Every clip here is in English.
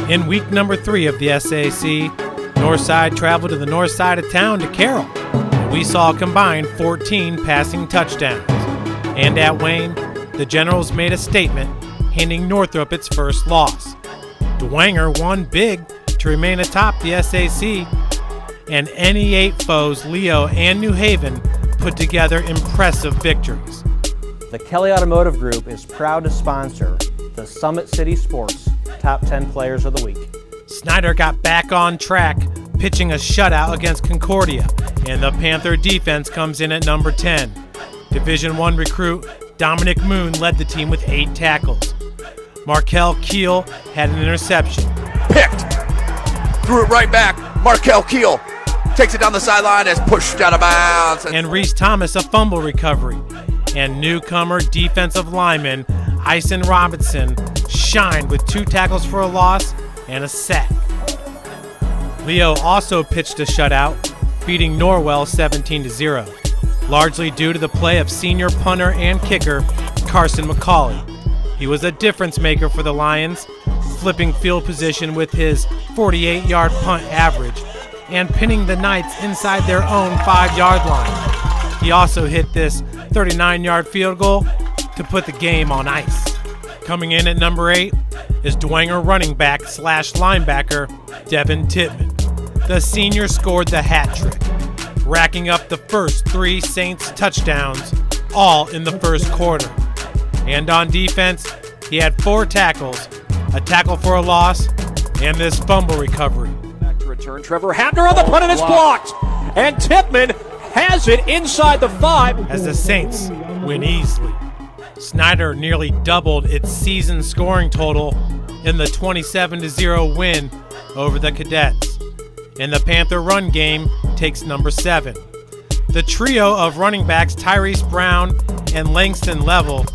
In week number 3 of the SAC, Northside traveled to the north side of town to Carroll. We saw a combined 14 passing touchdowns. And at Wayne, the Generals made a statement, handing Northrop its first loss. Dwenger won big to remain atop the SAC, and NE8 foes Leo and New Haven put together impressive victories. The Kelly Automotive Group is proud to sponsor the SummitCitySports Top 10 Players of the Week. Snyder got back on track, pitching a shutout against Concordia, and the Panther defense comes in at number 10. Division I recruit Dominic Moon led the team with 8 tackles. Markel Keel had an interception. Picked. Threw it right back. Markel Keel takes it down the sideline as pushed out of bounds. And Reese Thomas a fumble recovery. And newcomer defensive lineman Ison Robinson shined with 2 tackles for a loss and a sack. Leo also pitched a shutout, beating Norwell 17-0, largely due to the play of senior punter and kicker Carson McCauley. He was a difference maker for the Lions, flipping field position with his 48-yard punt average and pinning the Knights inside their own 5-yard line. He also hit this 39-yard field goal to put the game on ice. Coming in at number 8 is Dwenger running back / linebacker Devin Tittman. The senior scored the hat trick, racking up the first 3 Saints touchdowns, all in the first quarter. And on defense, he had 4 tackles, a tackle for a loss, and this fumble recovery. Back to return, Trevor Hapner on the punt, and it's blocked. And Tittman has it inside the 5. As the Saints win easily. Snyder nearly doubled its season scoring total in the 27-0 win over the Cadets. And the Panther run game takes number 7. The trio of running backs Tyrese Brown and Langston Level,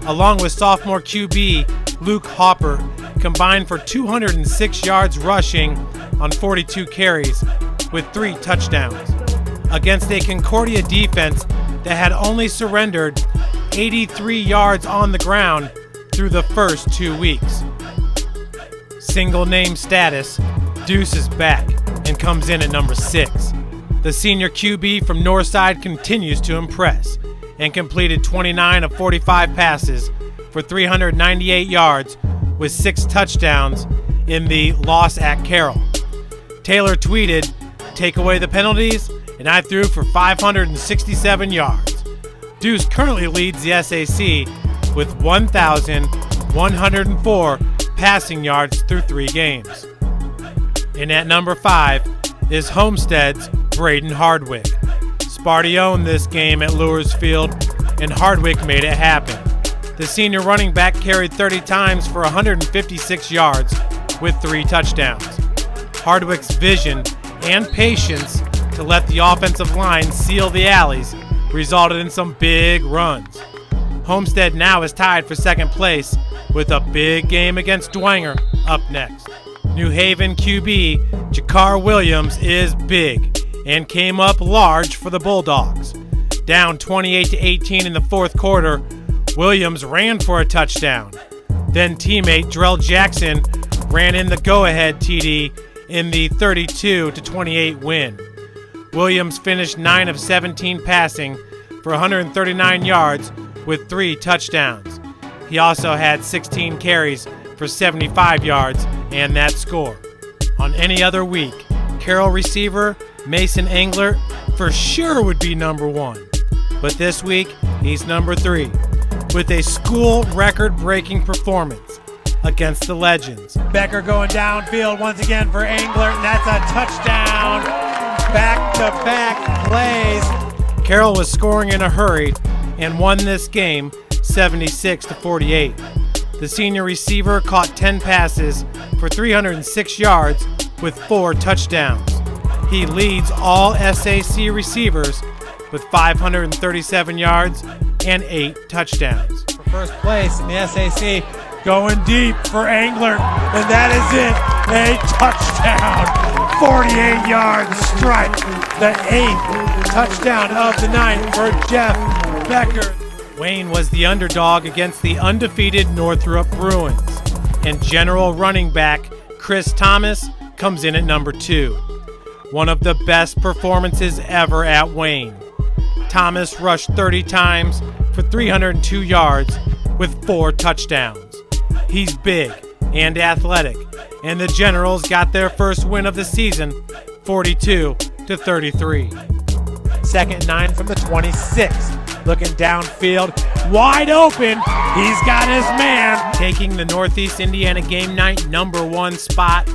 along with sophomore QB Luke Hopper, combined for 206 yards rushing on 42 carries with 3 touchdowns against a Concordia defense that had only surrendered 83 yards on the ground through the first 2 weeks. Single name status, Deuce is back and comes in at number 6. The senior QB from Northside continues to impress and completed 29 of 45 passes for 398 yards with 6 touchdowns in the loss at Carroll. Taylor tweeted, "Take away the penalties, and I threw for 567 yards." Deuce currently leads the SAC with 1,104 passing yards through 3 games. And at number 5 is Homestead's Braden Hardwick. Sparty owned this game at Lures Field, and Hardwick made it happen. The senior running back carried 30 times for 156 yards with 3 touchdowns. Hardwick's vision and patience to let the offensive line seal the alleys resulted in some big runs. Homestead now is tied for 2nd place with a big game against Dwenger up next. New Haven QB Jakar Williams is big and came up large for the Bulldogs. Down 28-18 in the 4th quarter, Williams ran for a touchdown. Then teammate Drell Jackson ran in the go-ahead TD in the 32-28 win. Williams finished 9 of 17 passing for 139 yards with 3 touchdowns. He also had 16 carries for 75 yards and that score. On any other week, Carroll receiver Mason Engler for sure would be number 1. But this week, he's number 3 with a school record-breaking performance against the Legends. Becker going downfield once again for Engler, and that's a touchdown. Back-to-back plays. Carroll was scoring in a hurry and won this game 76-48. The senior receiver caught 10 passes for 306 yards with 4 touchdowns. He leads all SAC receivers with 537 yards and 8 touchdowns. For first place in the SAC, going deep for Engler, and that is it. A touchdown, 48-yard strike, the 8th touchdown of the night for Jeff Becker. Wayne was the underdog against the undefeated Northrop Bruins, and general running back Chris Thomas comes in at number 2. One of the best performances ever at Wayne. Thomas rushed 30 times for 302 yards with 4 touchdowns. He's big and athletic, and the Generals got their first win of the season, 42-33. 2nd and 9 from the 26. Looking downfield, wide open. He's got his man. Taking the Northeast Indiana Game Night number 1 spot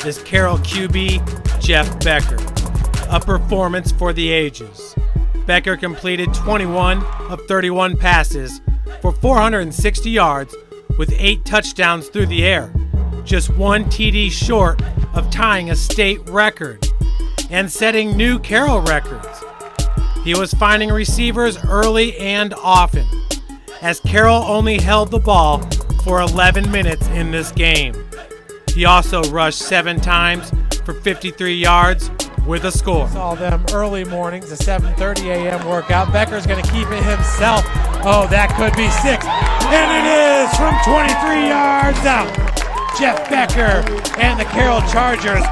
is Carroll QB Jeff Becker. A performance for the ages. Becker completed 21 of 31 passes for 460 yards with 8 touchdowns through the air, just 1 TD short of tying a state record and setting new Carroll records. He was finding receivers early and often, as Carroll only held the ball for 11 minutes in this game. He also rushed 7 times for 53 yards with a score. All them early mornings, the 7:30 a.m. workout. Becker's going to keep it himself. Oh, that could be 6. And it is from 23 yards out. Jeff Becker and the Carroll Chargers.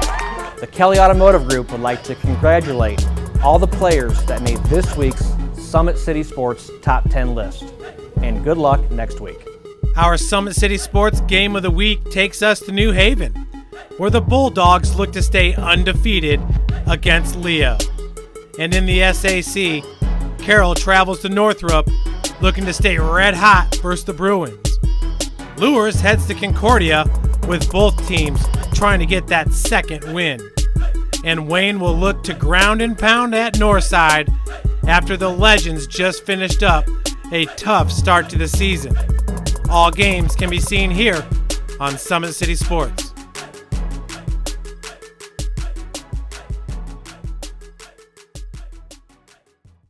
The Kelly Automotive Group would like to congratulate all the players that made this week's Summit City Sports Top 10 list. And good luck next week. Our Summit City Sports Game of the Week takes us to New Haven, where the Bulldogs look to stay undefeated against Leo. And in the SAC, Carroll travels to Northrop looking to stay red hot versus the Bruins. Lures heads to Concordia with both teams trying to get that second win. And Wayne will look to ground and pound at Northside after the Legends just finished up a tough start to the season. All games can be seen here on Summit City Sports.